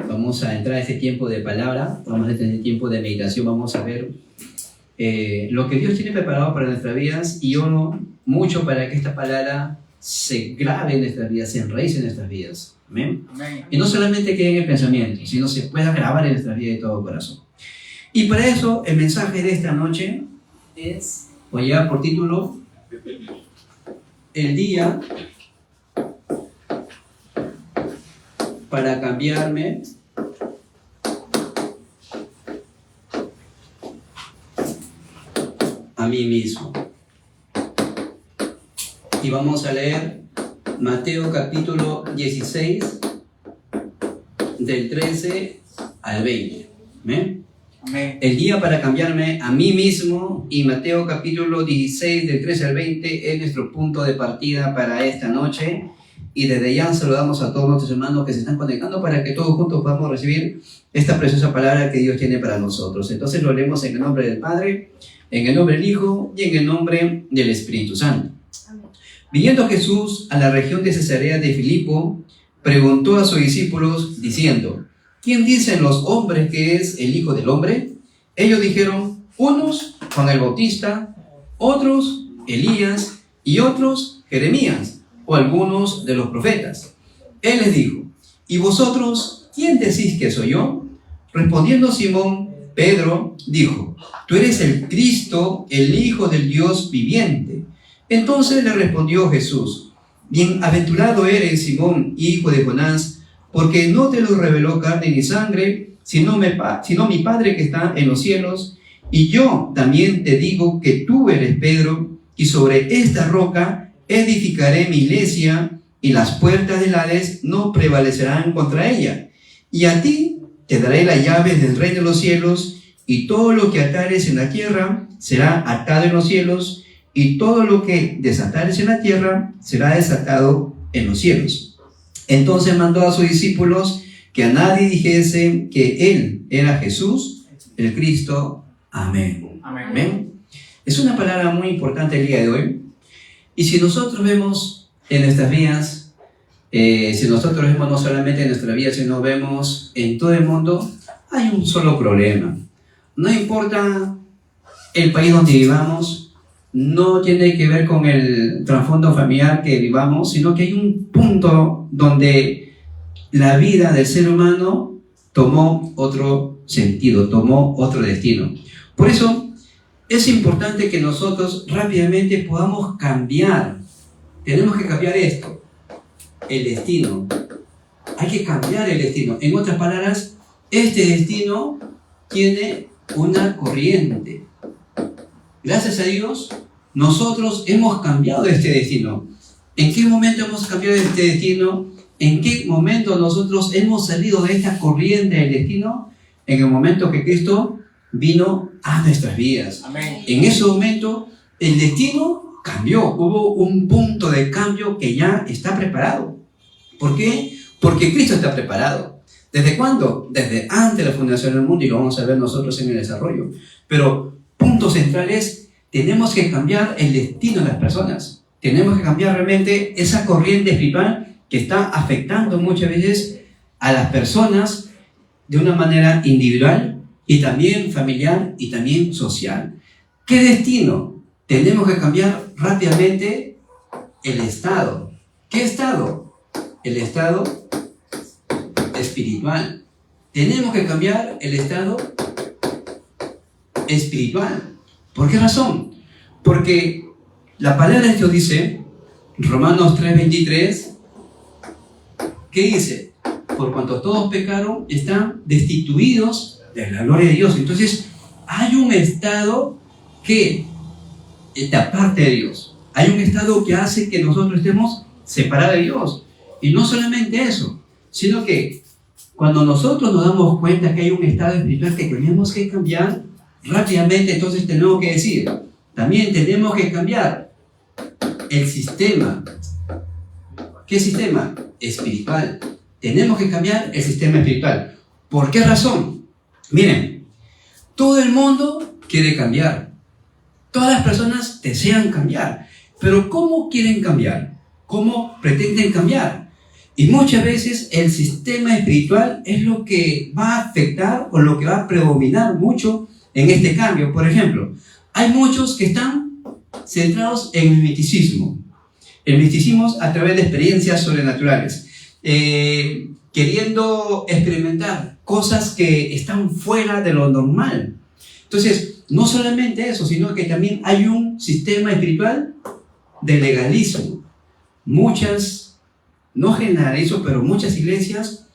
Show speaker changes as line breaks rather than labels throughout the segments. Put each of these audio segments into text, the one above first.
Vamos a entrar a este tiempo de palabra, vamos a tener tiempo de meditación, vamos a ver lo que Dios tiene preparado para nuestras vidas, y oro mucho para que esta palabra se grabe en nuestras vidas, se enraice en nuestras vidas. Amén. Amén. Y no solamente quede en el pensamiento, sino se pueda grabar en nuestras vidas de todo corazón. Y para eso el mensaje de esta noche es, voy a llevar por título, el día para cambiarme a mí mismo. Y vamos a leer Mateo capítulo 16, del 13 al 20. ¿Amén? Amén. El día para cambiarme a mí mismo, y Mateo capítulo 16, del 13 al 20 es nuestro punto de partida para esta noche. Y desde ya saludamos a todos nuestros hermanos que se están conectando para que todos juntos podamos recibir esta preciosa palabra que Dios tiene para nosotros. Entonces lo leemos en el nombre del Padre, en el nombre del Hijo y en el nombre del Espíritu Santo. Amén. Viniendo Jesús a la región de Cesarea de Filipo, preguntó a sus discípulos diciendo: ¿quién dicen los hombres que es el Hijo del Hombre? Ellos dijeron: unos Juan el Bautista, otros Elías y otros Jeremías, o algunos de los profetas. Él les dijo: ¿y vosotros quién decís que soy yo? Respondiendo Simón Pedro dijo: tú eres el Cristo, el Hijo del Dios viviente. Entonces le respondió Jesús: bienaventurado eres, Simón, hijo de Jonás, porque no te lo reveló carne ni sangre, sino mi Padre que está en los cielos. Y yo también te digo que tú eres Pedro, y sobre esta roca edificaré mi iglesia, y las puertas del Hades no prevalecerán contra ella. Y a ti te daré las llaves del reino de los cielos, y todo lo que atares en la tierra será atado en los cielos, y todo lo que desatares en la tierra será desatado en los cielos. Entonces mandó a sus discípulos que a nadie dijese que él era Jesús, el Cristo. Amén. Amén. Amén. Es una palabra muy importante el día de hoy. Y si nosotros vemos en nuestras vidas, si nosotros vemos no solamente en nuestra vida, sino vemos en todo el mundo, hay un solo problema. No importa el país donde vivamos, no tiene que ver con el trasfondo familiar que vivamos, sino que hay un punto donde la vida del ser humano tomó otro sentido, tomó otro destino. Por eso es importante que nosotros rápidamente podamos cambiar. Tenemos que cambiar esto, el destino. Hay que cambiar el destino. En otras palabras, este destino tiene una corriente. Gracias a Dios, nosotros hemos cambiado este destino. ¿En qué momento hemos cambiado este destino? ¿En qué momento nosotros hemos salido de esta corriente del destino? En el momento que Cristo vino a nuestras vidas. Amén. En ese momento el destino cambió, hubo un punto de cambio que ya está preparado. ¿Por qué? Porque Cristo está preparado. ¿Desde cuándo? Desde antes de la fundación del mundo, y lo vamos a ver nosotros en el desarrollo. Pero punto central es: tenemos que cambiar el destino de las personas. Tenemos que cambiar realmente esa corriente espiritual que está afectando muchas veces a las personas de una manera individual, y también familiar, y también social. ¿Qué destino? Tenemos que cambiar rápidamente el estado. ¿Qué estado? El estado espiritual. Tenemos que cambiar el estado espiritual. ¿Por qué razón? Porque la palabra de Dios dice, Romanos 3:23, ¿qué dice? Por cuanto todos pecaron, están destituidos de la gloria de Dios. Entonces hay un estado que está aparte de Dios. Hay un estado que hace que nosotros estemos separados de Dios. Y no solamente eso, sino que cuando nosotros nos damos cuenta que hay un estado espiritual que tenemos que cambiar rápidamente, entonces tenemos que decir, también tenemos que cambiar el sistema. ¿Qué sistema? Espiritual. Tenemos que cambiar el sistema espiritual. ¿Por qué razón? Miren, todo el mundo quiere cambiar. Todas las personas desean cambiar. Pero ¿cómo quieren cambiar? ¿Cómo pretenden cambiar? Y muchas veces el sistema espiritual es lo que va a afectar o lo que va a predominar mucho en este cambio. Por ejemplo, hay muchos que están centrados en el misticismo. El misticismo a través de experiencias sobrenaturales, queriendo experimentar cosas que están fuera de lo normal. Entonces, no solamente eso, sino que también hay un sistema espiritual de legalismo. Muchas, no generalizo, pero muchas iglesias,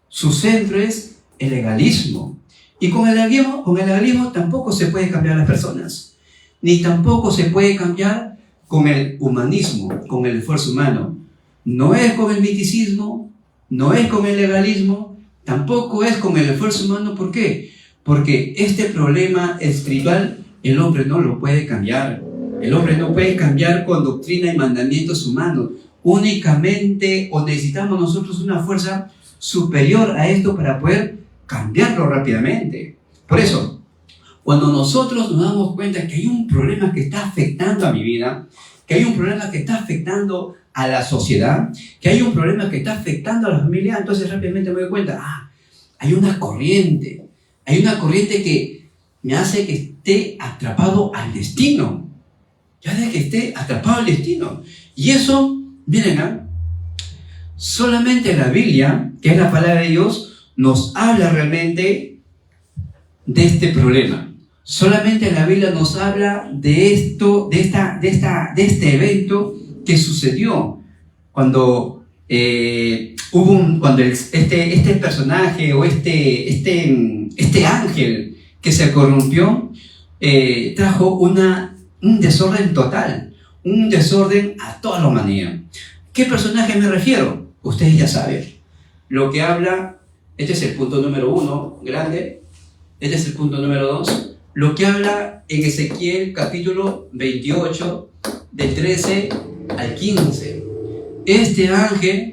su centro es el legalismo. Y con el legalismo tampoco se puede cambiar a las personas, ni tampoco se puede cambiar con el humanismo, con el esfuerzo humano. No es con el misticismo, no es con el legalismo, tampoco es con el esfuerzo humano. ¿Por qué? Porque este problema espiritual el hombre no lo puede cambiar. El hombre no puede cambiar con doctrina y mandamientos humanos. Únicamente o necesitamos nosotros una fuerza superior a esto para poder cambiarlo rápidamente. Por eso, cuando nosotros nos damos cuenta que hay un problema que está afectando a mi vida, que hay un problema que está afectando a la sociedad, que hay un problema que está afectando a la familia, entonces rápidamente me doy cuenta, hay una corriente que me hace que esté atrapado al destino. Ya de que esté atrapado al destino. Y eso, miren, solamente la Biblia, que es la palabra de Dios, nos habla realmente de este problema. Solamente la Biblia nos habla de esto, de este evento que sucedió cuando cuando este personaje o este ángel que se corrompió trajo un desorden total, un desorden a toda la humanidad. ¿Qué personaje me refiero? Ustedes ya saben. Lo que habla, este es el punto número 1, grande. Este es el punto número 2. Lo que habla en Ezequiel capítulo 28, del 13 al 15. Este ángel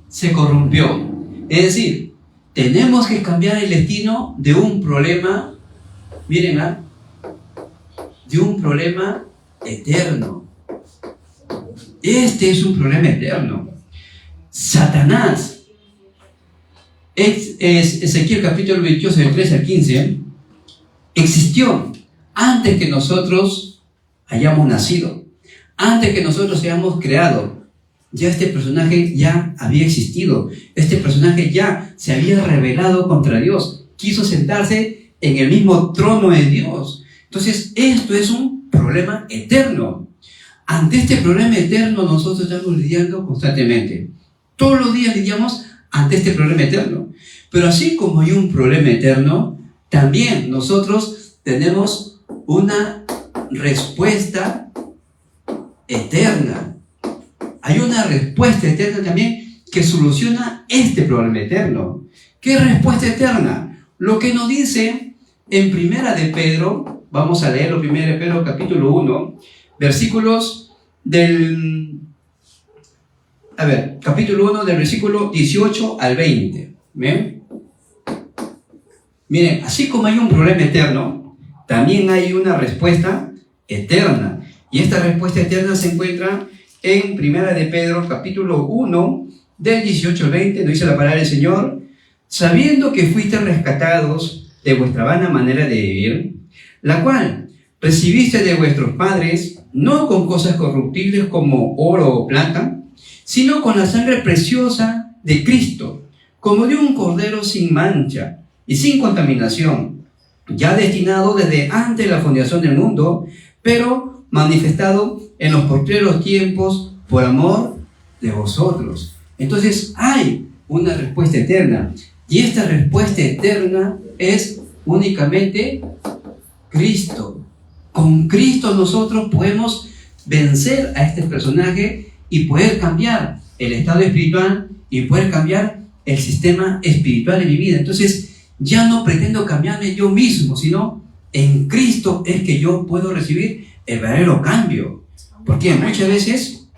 se corrompió. Es decir, tenemos que cambiar el destino de un problema, miren, de un problema eterno. Este es un problema eterno. Satanás, es Ezequiel capítulo 28, del 13 al 15, existió antes que nosotros hayamos nacido, antes que nosotros hayamos creado. Ya este personaje ya había existido, este personaje ya se había rebelado contra Dios, quiso sentarse en el mismo trono de Dios. Entonces esto es un problema eterno. Ante este problema eterno nosotros estamos lidiando constantemente. Todos los días lidiamos ante este problema eterno. Pero así como hay un problema eterno, también nosotros tenemos una respuesta eterna. Hay una respuesta eterna también que soluciona este problema eterno. ¿Qué respuesta eterna? Lo que nos dice en Primera de Pedro, vamos a leerlo, Primera de Pedro capítulo 1, versículos capítulo 1 del versículo 18 al 20. ¿Ven? Miren, así como hay un problema eterno, también hay una respuesta eterna. Y esta respuesta eterna se encuentra en Primera de Pedro, capítulo 1, del 18 al 20, nos dice la palabra del Señor: sabiendo que fuiste rescatados de vuestra vana manera de vivir, la cual recibiste de vuestros padres, no con cosas corruptibles como oro o plata, sino con la sangre preciosa de Cristo, como de un cordero sin mancha y sin contaminación, ya destinado desde antes de la fundación del mundo, pero manifestado en los postreros tiempos por amor de vosotros. Entonces hay una respuesta eterna, y esta respuesta eterna es únicamente Cristo. Con Cristo nosotros podemos vencer a este personaje y poder cambiar el estado espiritual y poder cambiar el sistema espiritual de mi vida. Entonces ya no pretendo cambiarme yo mismo, sino en Cristo es que yo puedo recibir el verdadero cambio. Porque muchas veces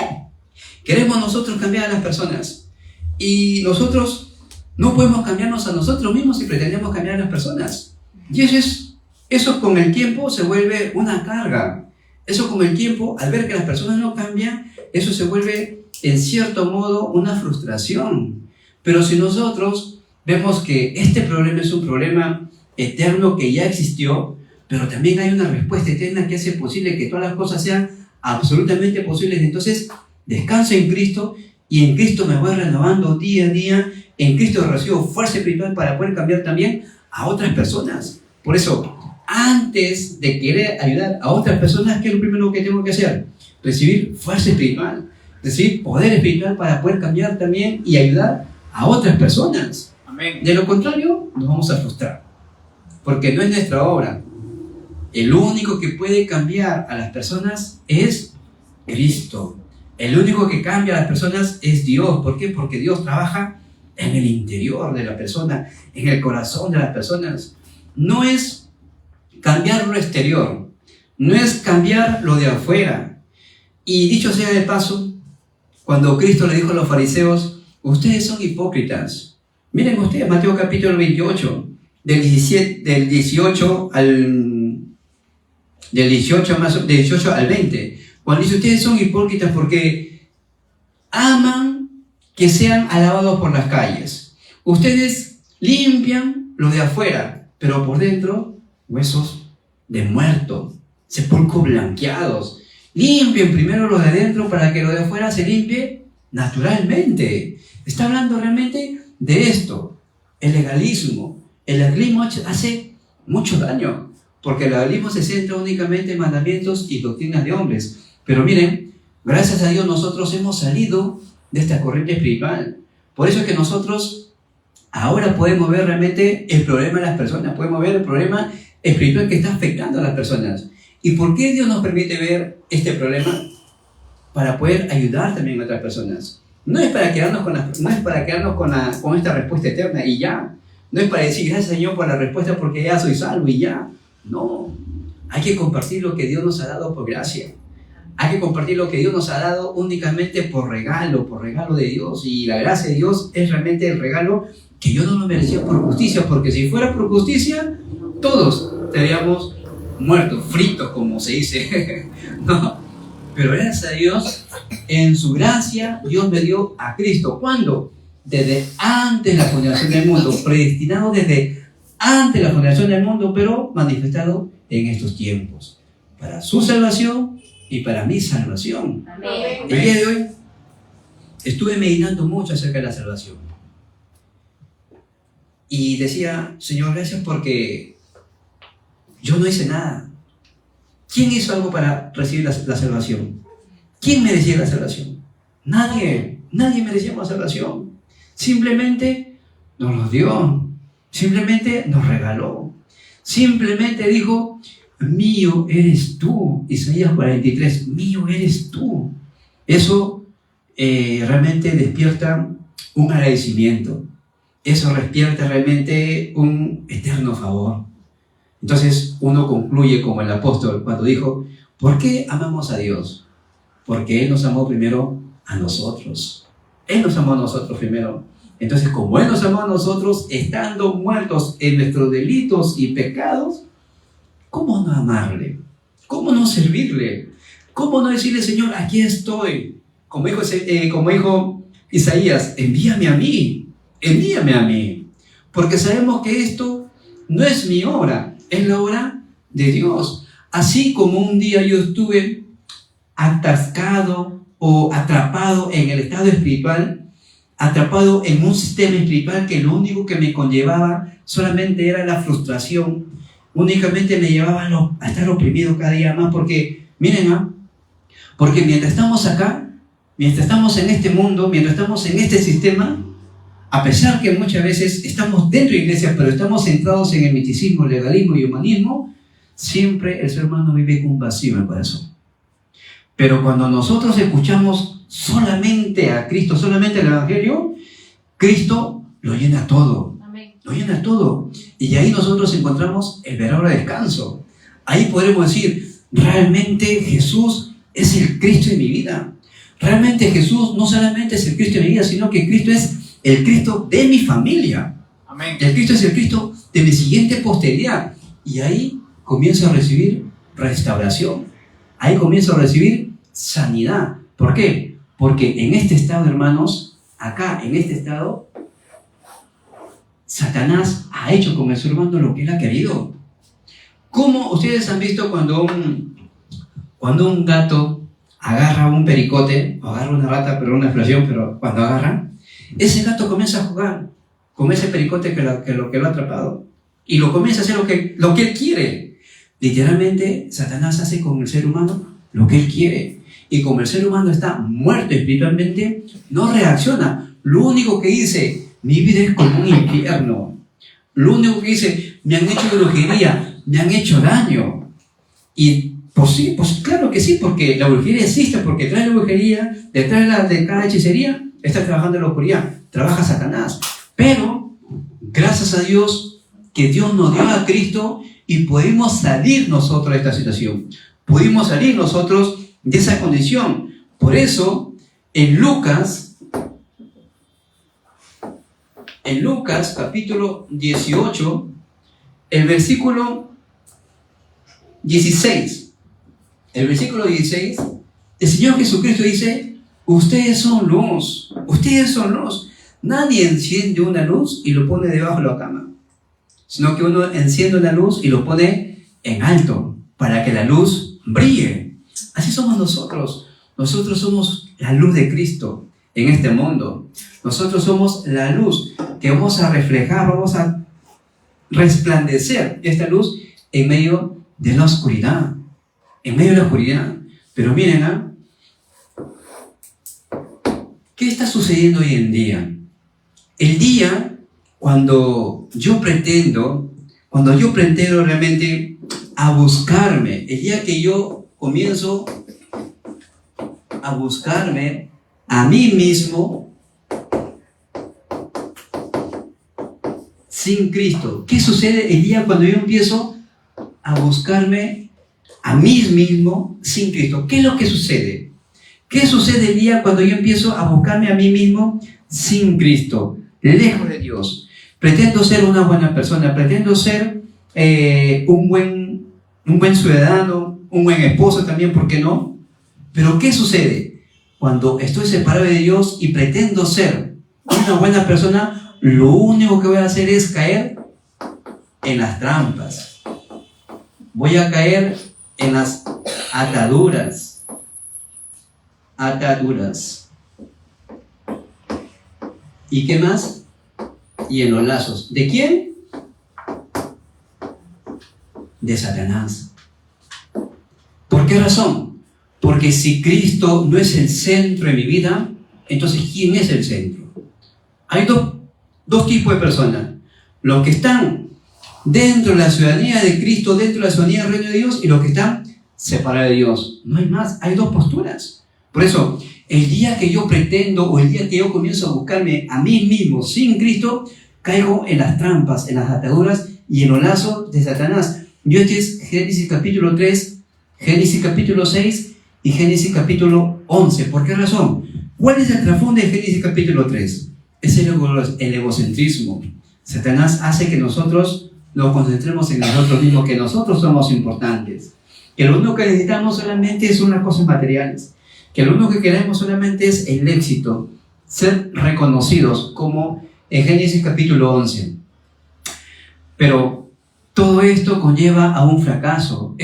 queremos nosotros cambiar a las personas y nosotros no podemos cambiarnos a nosotros mismos si pretendemos cambiar a las personas. Y eso con el tiempo se vuelve una carga. Eso con el tiempo, al ver que las personas no cambian, eso se vuelve en cierto modo, una frustración. Pero si nosotros vemos que este problema es un problema eterno que ya existió, pero también hay una respuesta eterna que hace posible que todas las cosas sean absolutamente posibles. Entonces, descanso en Cristo y en Cristo me voy renovando día a día. En Cristo recibo fuerza espiritual para poder cambiar también a otras personas. Por eso, antes de querer ayudar a otras personas, ¿qué es lo primero que tengo que hacer? Recibir fuerza espiritual, recibir poder espiritual para poder cambiar también y ayudar a otras personas. Amén. De lo contrario, nos vamos a frustrar, porque no es nuestra obra. El único que puede cambiar a las personas es Cristo. El único que cambia a las personas es Dios. ¿Por qué? Porque Dios trabaja en el interior de la persona, en el corazón de las personas. No es cambiar lo exterior, no es cambiar lo de afuera. Y dicho sea de paso, cuando Cristo le dijo a los fariseos, ustedes son hipócritas. Miren ustedes, Mateo capítulo 28, del 18 al 20, cuando dice, ustedes son hipócritas porque aman que sean alabados por las calles. Ustedes limpian lo de afuera, pero por dentro, huesos de muerto, sepulcros blanqueados. Limpien primero lo de dentro para que lo de afuera se limpie naturalmente. Está hablando realmente de esto. El legalismo. El legalismo hace mucho daño, porque el legalismo se centra únicamente en mandamientos y doctrinas de hombres. Pero miren, gracias a Dios nosotros hemos salido de esta corriente espiritual. Por eso es que nosotros ahora podemos ver realmente el problema de las personas, podemos ver el problema espiritual que está afectando a las personas. ¿Y por qué Dios nos permite ver este problema? Para poder ayudar también a otras personas. No es para quedarnos con esta respuesta eterna y ya. No es para decir gracias Señor por la respuesta porque ya soy salvo y ya. No, hay que compartir lo que Dios nos ha dado por gracia. Hay que compartir lo que Dios nos ha dado únicamente por regalo de Dios. Y la gracia de Dios es realmente el regalo que yo no lo merecía por justicia, porque si fuera por justicia, todos estaríamos muertos, fritos, como se dice. ¿No? Pero gracias a Dios, en su gracia, Dios me dio a Cristo. ¿Cuándo? Desde antes de la fundación del mundo, predestinado desde antes de la fundación del mundo, pero manifestado en estos tiempos, para su salvación y para mi salvación. Amén. El día de hoy estuve meditando mucho acerca de la salvación y decía, Señor, gracias porque yo no hice nada. ¿Quién hizo algo para recibir la salvación? ¿Quién merecía la salvación? Nadie merecía la salvación. Simplemente nos lo dio, simplemente nos regaló, simplemente dijo, mío eres tú. Isaías 43, mío eres tú. Eso realmente despierta un agradecimiento, eso despierta realmente un eterno favor. Entonces uno concluye como el apóstol cuando dijo, ¿por qué amamos a Dios? Porque Él nos amó primero a nosotros. Él nos amó a nosotros primero. Entonces, como Él nos amó a nosotros, estando muertos en nuestros delitos y pecados, ¿cómo no amarle? ¿Cómo no servirle? ¿Cómo no decirle, Señor, aquí estoy? Como dijo Isaías, envíame a mí. Porque sabemos que esto no es mi obra, es la obra de Dios. Así como un día yo estuve atascado o atrapado en el estado espiritual, atrapado en un sistema espiritual que lo único que me conllevaba solamente era la frustración, únicamente me llevaba a estar oprimido cada día más, porque miren, porque mientras estamos acá, mientras estamos en este mundo, mientras estamos en este sistema, a pesar que muchas veces estamos dentro de iglesias, pero estamos centrados en el misticismo, legalismo y humanismo, siempre el ser humano vive con un vacío en el corazón. Pero cuando nosotros escuchamos solamente a Cristo, solamente el Evangelio, Cristo lo llena todo. Amén. Lo llena todo. Y ahí nosotros encontramos el verdadero descanso. Ahí podremos decir, realmente Jesús es el Cristo de mi vida. Realmente Jesús no solamente es el Cristo de mi vida, sino que Cristo es el Cristo de mi familia. Amén. El Cristo es el Cristo de mi siguiente posteridad. Y ahí comienzo a recibir restauración. Ahí comienzo a recibir sanidad. ¿Por qué? Porque en este estado, hermanos, acá, en este estado, Satanás ha hecho con el ser humano lo que él ha querido. ¿Cómo ustedes han visto cuando un gato agarra un pericote, o agarra una rata, pero una explosión, pero cuando agarra, ese gato comienza a jugar con ese pericote que lo ha atrapado, y lo comienza a hacer lo que él quiere? Literalmente, Satanás hace con el ser humano lo que él quiere, y como el ser humano está muerto espiritualmente, no reacciona. Lo único que dice, mi vida es como un infierno. Lo único que dice, me han hecho brujería, me han hecho daño. Y pues sí, pues claro que sí, porque la brujería existe, porque detrás de la brujería, detrás de cada hechicería, está trabajando en la oscuridad, trabaja Satanás. Pero, gracias a Dios, que Dios nos dio a Cristo y pudimos salir nosotros de esta situación. Pudimos salir nosotros de esa condición. Por eso, en Lucas capítulo 18, el versículo 16. El versículo 16, el Señor Jesucristo dice, ustedes son luz, ustedes son luz. Nadie enciende una luz y lo pone debajo de la cama, sino que uno enciende una luz y lo pone en alto, para que la luz brille. Así somos nosotros. Nosotros somos la luz de Cristo en este mundo. Nosotros somos la luz que vamos a reflejar, vamos a resplandecer esta luz en medio de la oscuridad. En medio de la oscuridad. Pero miren, ¿qué está sucediendo hoy en día? El día cuando yo pretendo realmente a buscarme, el día que yo comienzo a buscarme a mí mismo sin Cristo. ¿Qué sucede el día cuando yo empiezo a buscarme a mí mismo sin Cristo? ¿Qué es lo que sucede? ¿Qué sucede el día cuando yo empiezo a buscarme a mí mismo sin Cristo? Lejos de Dios. Pretendo ser una buena persona, pretendo ser un buen ciudadano, un buen esposo también, ¿por qué no? Pero ¿qué sucede? Cuando estoy separado de Dios y pretendo ser una buena persona, lo único que voy a hacer es caer en las trampas. Voy a caer en las ataduras. ¿Y qué más? Y en los lazos. ¿De quién? De Satanás. ¿Por qué razón? Porque si Cristo no es el centro de mi vida, entonces ¿quién es el centro? Hay dos tipos de personas. Los que están dentro de la ciudadanía de Cristo, dentro de la ciudadanía del reino de Dios, y los que están separados de Dios. No hay más, hay dos posturas. Por eso, el día que yo pretendo, o el día que yo comienzo a buscarme a mí mismo sin Cristo, caigo en las trampas, en las ataduras y en los lazos de Satanás. Y este es Génesis capítulo 3, Génesis capítulo 6 y Génesis capítulo 11. ¿Por qué razón? ¿Cuál es el trasfondo de Génesis capítulo 3? Es el egocentrismo. Satanás hace que nosotros nos concentremos en nosotros mismos, que nosotros somos importantes, que lo único que necesitamos solamente son unas cosas materiales, que lo único que queremos solamente es el éxito, ser reconocidos, como en Génesis capítulo 11. Pero todo esto conlleva a un fracaso.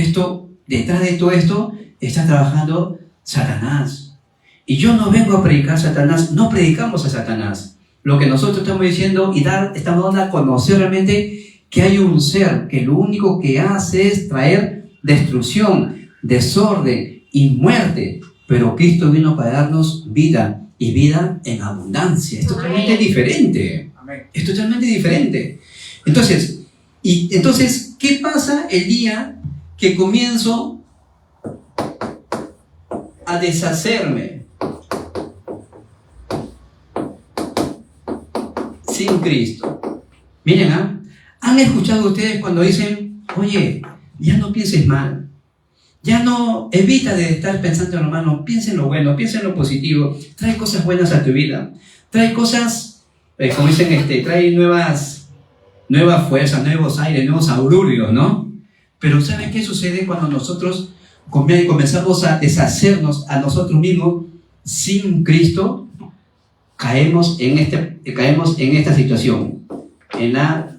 Detrás de todo esto está trabajando Satanás. Y yo no vengo a predicar a Satanás, no predicamos a Satanás. Lo que nosotros estamos diciendo estamos dando a conocer realmente que hay un ser que lo único que hace es traer destrucción, desorden y muerte. Pero Cristo vino para darnos vida, y vida en abundancia. Es totalmente diferente. Es totalmente diferente. Entonces, ¿qué pasa el día que comienzo a deshacerme sin Cristo? Miren, ¿han escuchado ustedes cuando dicen, oye, ya no pienses mal? Ya no, evita de estar pensando en lo malo, piensa en lo bueno, piensa en lo positivo, trae cosas buenas a tu vida, trae cosas, como dicen, trae nuevas fuerzas, nuevos aires, nuevos augurios, ¿no? Pero ¿saben qué sucede cuando nosotros comenzamos a deshacernos a nosotros mismos sin Cristo, caemos en esta situación, en la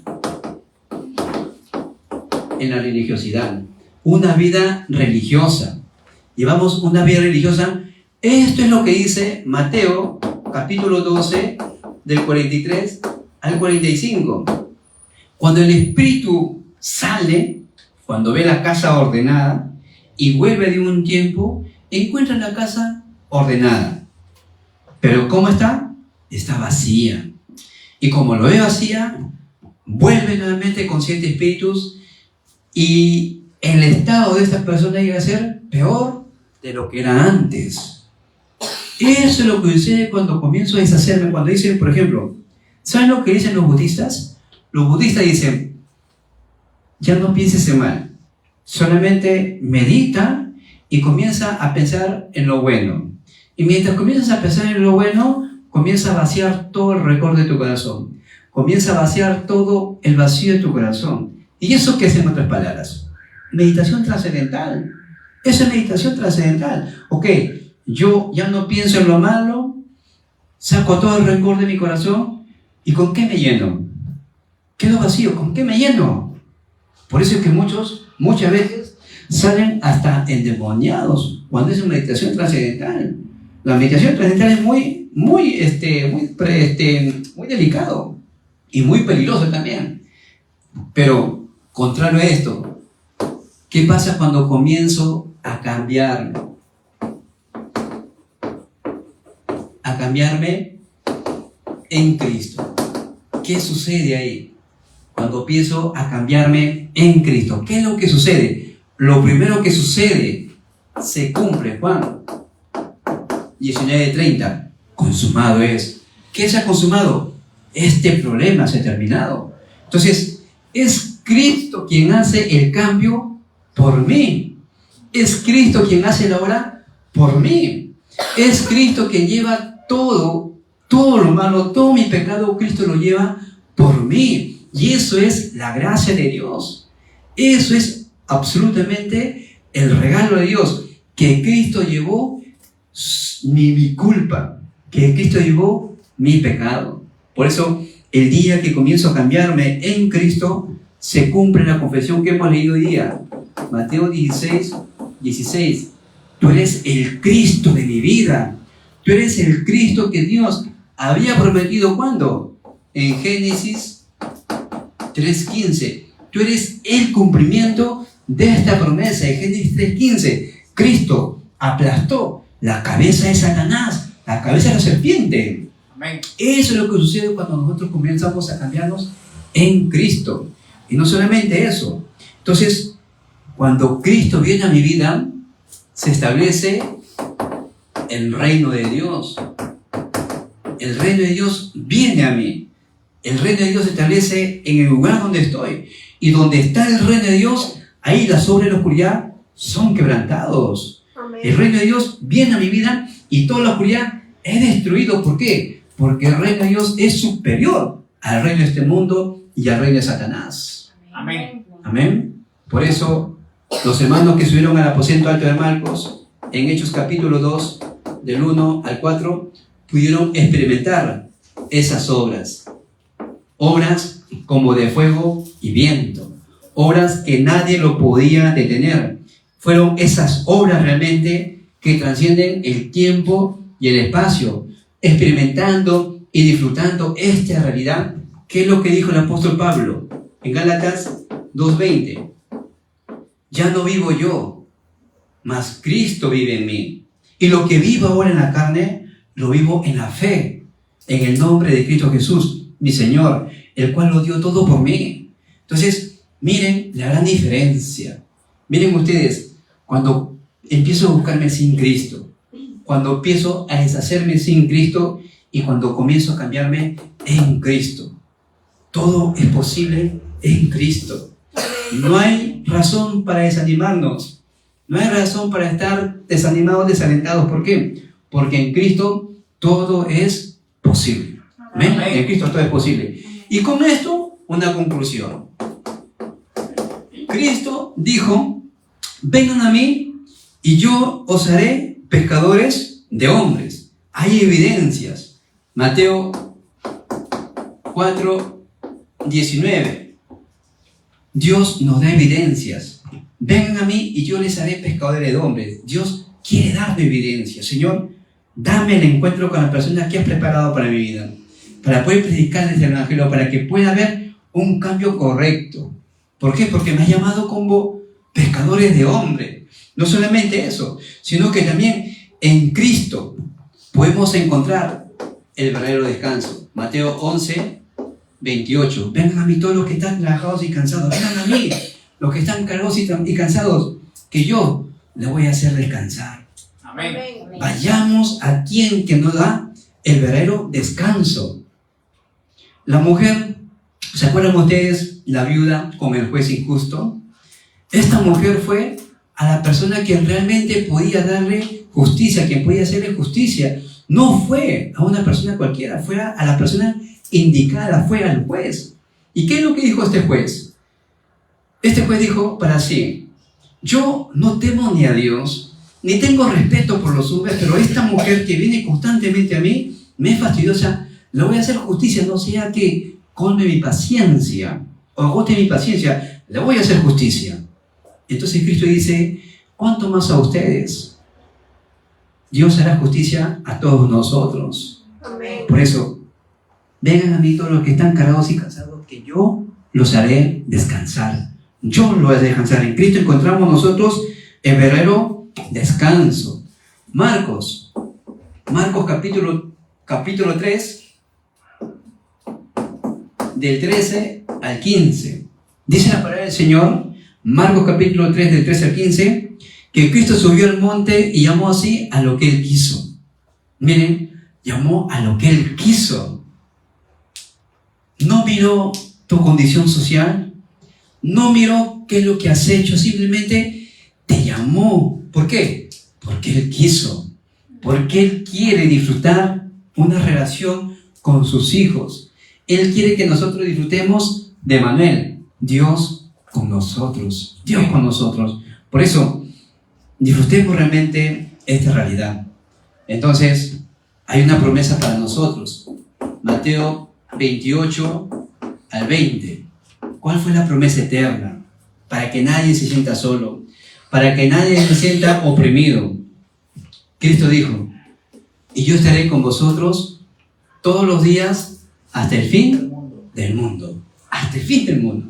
religiosidad. Una vida religiosa. Llevamos una vida religiosa. Esto es lo que dice Mateo, capítulo 12, del 43 al 45. Cuando el espíritu sale, cuando ve la casa ordenada y vuelve de un tiempo, encuentra la casa ordenada. Pero ¿cómo está? Está vacía. Y como lo ve vacía, vuelve nuevamente con 7 espíritus y el estado de esta persona llega a ser peor de lo que era antes. Eso es lo que sucede cuando comienzo a deshacerme. Cuando dicen, por ejemplo, ¿saben lo que dicen los budistas? Los budistas dicen, ya no pienses en mal, solamente medita y comienza a pensar en lo bueno. Y mientras comienzas a pensar en lo bueno, comienza a vaciar todo el rencor de tu corazón. Comienza a vaciar todo el vacío de tu corazón. ¿Y eso qué es, en otras palabras? Meditación trascendental. Eso es meditación trascendental. Ok, yo ya no pienso en lo malo, saco todo el rencor de mi corazón, ¿y con qué me lleno? Quedo vacío, ¿con qué me lleno? Por eso es que muchas veces salen hasta endemoniados cuando es una meditación trascendental. La meditación trascendental es muy delicado y muy peligroso también. Pero, contrario a esto, ¿qué pasa cuando comienzo a cambiarme en Cristo? ¿Qué sucede ahí? Cuando empiezo a cambiarme en Cristo, ¿qué es lo que sucede? Lo primero que sucede, se cumple, Juan 19:30, consumado es. ¿Qué se ha consumado? Este problema se ha terminado. Entonces, es Cristo quien hace el cambio por mí. Es Cristo quien hace la obra por mí. Es Cristo quien lleva todo lo malo, todo mi pecado, Cristo lo lleva por mí. Y eso es la gracia de Dios. Eso es absolutamente el regalo de Dios, que Cristo llevó mi culpa, que Cristo llevó mi pecado. Por eso, el día que comienzo a cambiarme en Cristo, se cumple la confesión que hemos leído hoy día. Mateo 16. Tú eres el Cristo de mi vida. Tú eres el Cristo que Dios había prometido, ¿cuándo? En Génesis 3:15. Tú eres el cumplimiento de esta promesa. En Génesis 3:15, Cristo aplastó la cabeza de Satanás, la cabeza de la serpiente. Amén. Eso es lo que sucede cuando nosotros comenzamos a cambiarnos en Cristo. Y no solamente eso. Entonces, cuando Cristo viene a mi vida, se establece el reino de Dios. El reino de Dios viene a mí. El reino de Dios se establece en el lugar donde estoy. Y donde está el reino de Dios, ahí las obras de la oscuridad son quebrantados. Amén. El reino de Dios viene a mi vida y toda la oscuridad es destruido. ¿Por qué? Porque el reino de Dios es superior al reino de este mundo y al reino de Satanás. Amén. Amén. Por eso, los hermanos que subieron al aposento alto de Marcos, en Hechos capítulo 2, del 1 al 4, pudieron experimentar esas obras. Obras como de fuego y viento. Obras que nadie lo podía detener. Fueron esas obras realmente que trascienden el tiempo y el espacio, experimentando y disfrutando esta realidad. ¿Qué es lo que dijo el apóstol Pablo en Gálatas 2:20? Ya no vivo yo, mas Cristo vive en mí. Y lo que vivo ahora en la carne, lo vivo en la fe, en el nombre de Cristo Jesús, mi Señor, el cual lo dio todo por mí. Entonces, miren la gran diferencia. Miren ustedes, cuando empiezo a buscarme sin Cristo, cuando empiezo a deshacerme sin Cristo y cuando comienzo a cambiarme en Cristo. Todo es posible en Cristo. No hay razón para desanimarnos. No hay razón para estar desanimados, desalentados. ¿Por qué? Porque en Cristo todo es posible. ¿Ven? En Cristo todo es posible. Y con esto, una conclusión. Cristo dijo, vengan a mí y yo os haré pescadores de hombres. Hay evidencias. Mateo 4:19. Dios nos da evidencias. Vengan a mí y yo les haré pescadores de hombres. Dios quiere darme evidencias. Señor, dame el encuentro con la persona que has preparado para mi vida, para poder predicarles el Evangelio, para que pueda haber un cambio correcto. ¿Por qué? Porque me has llamado como pescadores de hombres. No solamente eso, sino que también en Cristo podemos encontrar el verdadero descanso. Mateo 11:28. Vengan a mí todos los que están trabajados y cansados. Vengan a mí, los que están cargados y cansados, que yo les voy a hacer descansar.
Amén.
Vayamos a quien que nos da el verdadero descanso. La mujer, ¿se acuerdan ustedes la viuda con el juez injusto? Esta mujer fue a la persona que realmente podía darle justicia, quien podía hacerle justicia. No fue a una persona cualquiera, fue a la persona indicada, fue al juez. ¿Y qué es lo que dijo este juez? Este juez dijo para sí: yo no temo ni a Dios, ni tengo respeto por los hombres, pero esta mujer que viene constantemente a mí, me es fastidiosa, le voy a hacer justicia, no sea que colme mi paciencia, o agote mi paciencia, le voy a hacer justicia. Entonces Cristo dice: ¿cuánto más a ustedes? Dios hará justicia a todos nosotros.
Amén.
Por eso, vengan a mí todos los que están cargados y cansados, que yo los haré descansar. Yo los haré descansar. En Cristo encontramos nosotros el verdadero descanso. Marcos capítulo 3, del 13 al 15. Dice la palabra del Señor, Marcos capítulo 3, del 13 al 15, que Cristo subió al monte y llamó así a lo que Él quiso. Miren, llamó a lo que Él quiso. No miró tu condición social, no miró qué es lo que has hecho, simplemente te llamó. ¿Por qué? Porque Él quiso, porque Él quiere disfrutar una relación con sus hijos. Él quiere que nosotros disfrutemos de Manuel, Dios con nosotros, Dios con nosotros. Por eso, disfrutemos realmente esta realidad. Entonces, hay una promesa para nosotros. Mateo 28 al 20. ¿Cuál fue la promesa eterna? Para que nadie se sienta solo, para que nadie se sienta oprimido. Cristo dijo: y yo estaré con vosotros todos los días hasta el fin del mundo. Hasta el fin del mundo.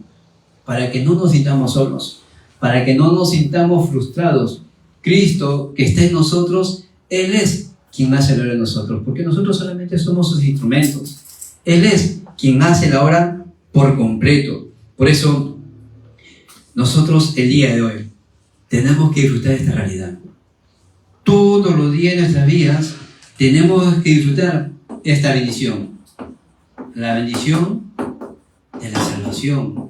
Para que no nos sintamos solos, para que no nos sintamos frustrados. Cristo que está en nosotros, Él es quien hace la obra en nosotros, porque nosotros solamente somos sus instrumentos. Él es quien hace la obra por completo. Por eso, nosotros el día de hoy tenemos que disfrutar de esta realidad. Todos los días de nuestras vidas tenemos que disfrutar esta bendición. La bendición de la salvación.